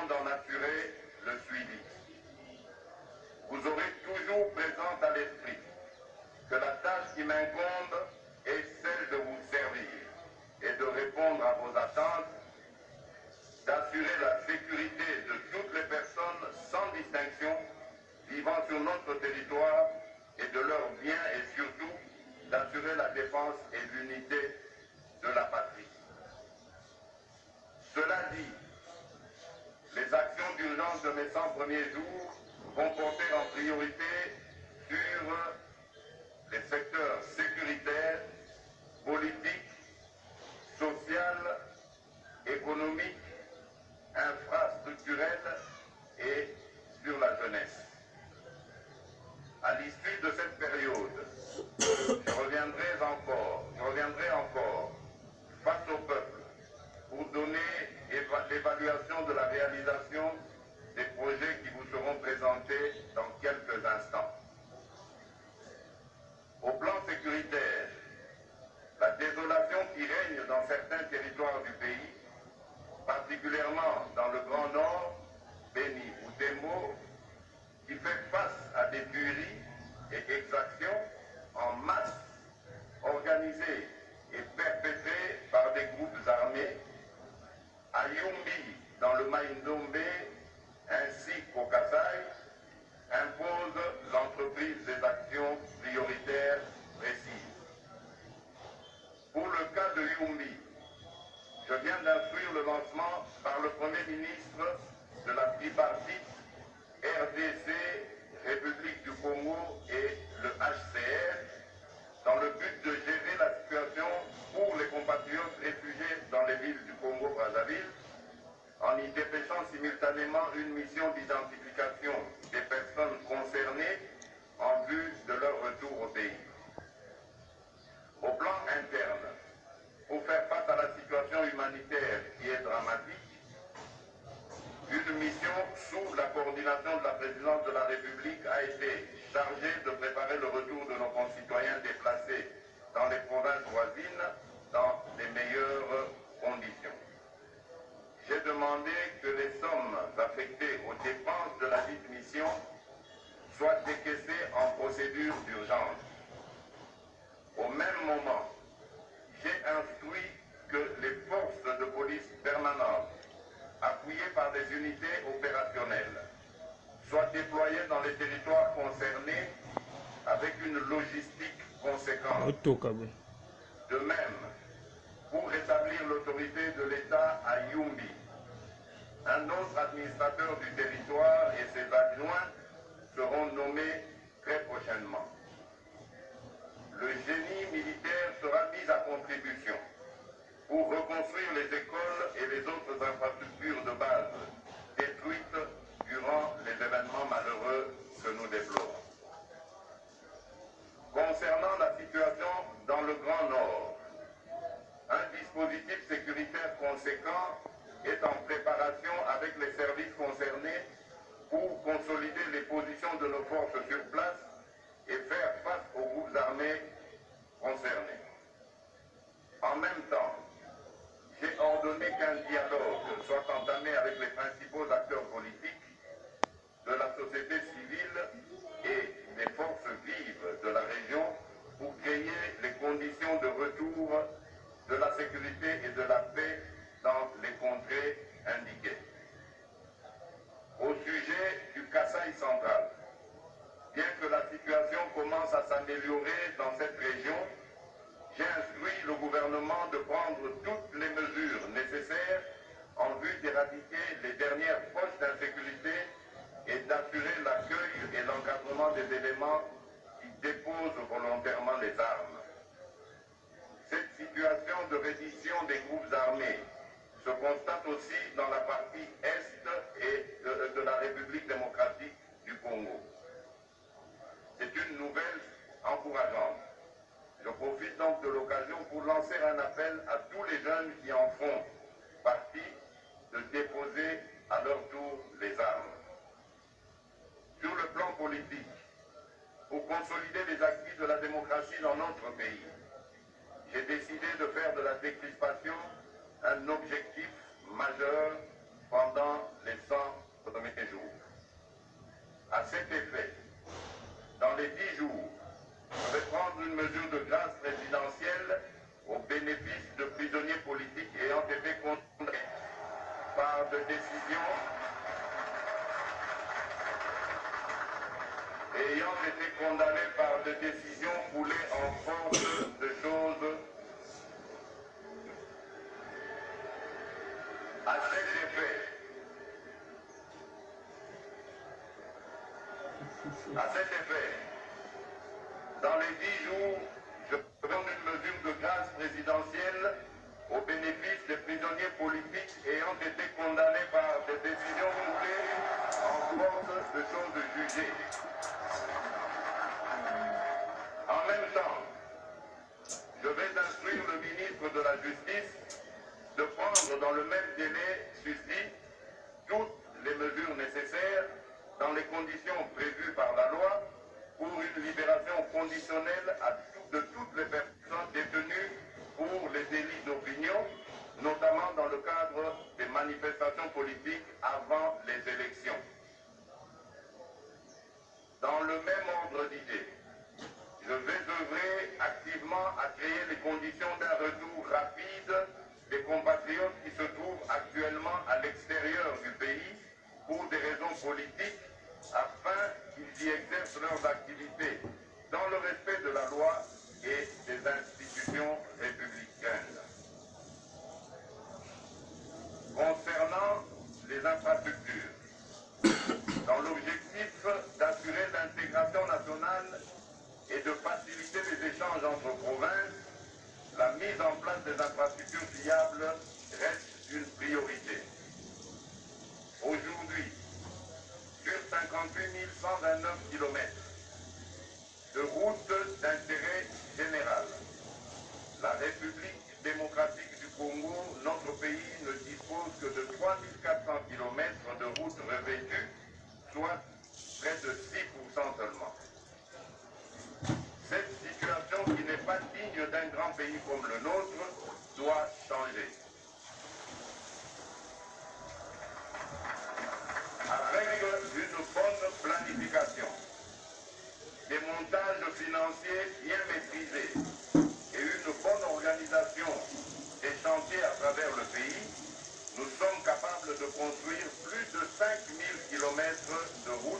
afin d'en assurer le suivi. Vous aurez toujours présent à l'esprit que la tâche qui m'incombe est celle de vous servir et de répondre à vos attentes, d'assurer la sécurité de toutes les personnes sans distinction vivant sur notre territoire et de leurs biens et surtout d'assurer la défense et l'unité de la patrie. Cela dit, les actions d'urgence de mes 100 premiers jours vont porter en priorité sur les secteurs sécuritaires, politiques, social, économique, infrastructurel et sur la jeunesse. À l'issue de cette période, je reviendrai encore face au peuple pour donner l'évaluation de la réalisation des projets qui vous seront présentés dans quelques instants. Au plan sécuritaire, la désolation qui règne dans certains territoires du pays, particulièrement dans le Grand Nord, Béni ou Demo, qui fait face à des tueries et exactions en masse organisées et perpétrées par des groupes armés, à Yumbi, dans le Maïndombe, ainsi qu'au Kasaï, impose l'entreprise des actions prioritaires précises. Pour le cas de Yumbi, je viens d'instruire le lancement par le Premier ministre de la tripartite RDC, République du Congo et le HCR, dans le but de gérer la situation pour les compatriotes réfugiés dans les villes du Congo-Brazzaville, en y dépêchant simultanément une mission d'identification des personnes concernées en vue de leur retour au pays. Au plan interne, pour faire face à la situation humanitaire qui est dramatique, une mission sous la coordination de la présidence de la République a été chargée de préparer le retour de nos concitoyens déplacés dans les provinces voisines dans les meilleures conditions. J'ai demandé que les sommes affectées aux dépenses de la dite mission soient décaissées en procédure d'urgence. Au même moment, j'ai instruit que les forces de police permanentes, appuyées par des unités opérationnelles, soient déployées dans les territoires concernés avec une logistique conséquente. De même, pour rétablir l'autorité de l'État à Yumbi, un autre administrateur du territoire et ses adjoints seront nommés très prochainement. Le génie militaire sera mis à contribution pour reconstruire les écoles et les autres infrastructures de base détruites durant les événements malheureux que nous déplorons. Concernant la situation dans le Grand Nord, un dispositif sécuritaire conséquent est en préparation avec les services concernés pour consolider les positions de nos forces sur place et faire face aux groupes armés concernés. En même temps, j'ai ordonné qu'un dialogue soit entamé avec les principaux acteurs politiques de la société civile et des forces vives de la région pour créer les conditions de retour de la sécurité et de la paix dans les contrées indiquées. Au sujet du Kasaï central, bien que la situation commence à s'améliorer dans cette région, j'ai instruit le gouvernement de prendre toutes les mesures nécessaires en vue d'éradiquer les dernières poches d'insécurité et d'assurer l'accueil et l'encadrement des éléments qui déposent volontairement les armes. Cette situation de reddition des groupes armés se constate aussi dans la partie est et de la République démocratique du Congo. C'est une nouvelle encourageante. Je profite donc de l'occasion pour lancer un appel à tous les jeunes qui en font partie de déposer à leur tour les armes. Sur le plan politique, pour consolider les acquis de la démocratie dans notre pays, j'ai décidé de faire de la décrispation un objectif majeur pendant les 100 À cet effet, dans les 10 jours, je vais prendre une mesure de grâce présidentielle au bénéfice de prisonniers politiques ayant été condamnés par des décisions foulées en force de choses. À cet effet, dans les 10 jours, je donne une mesure de grâce présidentielle au bénéfice des prisonniers politiques ayant été condamnés par des décisions foulées en force de choses jugées. En même temps, je vais instruire le ministre de la Justice de prendre dans le même délai susdit toutes les mesures nécessaires dans les conditions prévues par la loi pour une libération conditionnelle de toutes les personnes détenues pour les délits d'opinion, notamment dans le cadre des manifestations politiques avant les élections. Dans le même ordre d'idées, je vais œuvrer activement à créer les conditions d'un retour rapide des compatriotes qui se trouvent actuellement à l'extérieur du pays pour des raisons politiques, afin qu'ils y exercent leurs activités dans le respect de la loi et des institutions républicaines. Concernant les infrastructures, dans l'objectif d'assurer l'intégration nationale et de faciliter les échanges entre provinces, la mise en place des infrastructures fiables reste une priorité. Aujourd'hui, sur 58 129 km de routes d'intérêt général, la République démocratique du Congo, notre pays, ne dispose que de 3 400 km de routes revêtues, soit près de 6% seulement. Cette situation, qui n'est pas digne d'un grand pays comme le nôtre, doit changer. Avec une bonne planification, des montages financiers bien maîtrisés et une bonne organisation des chantiers à travers le pays, nous sommes capables de construire plus de 5 000 km de routes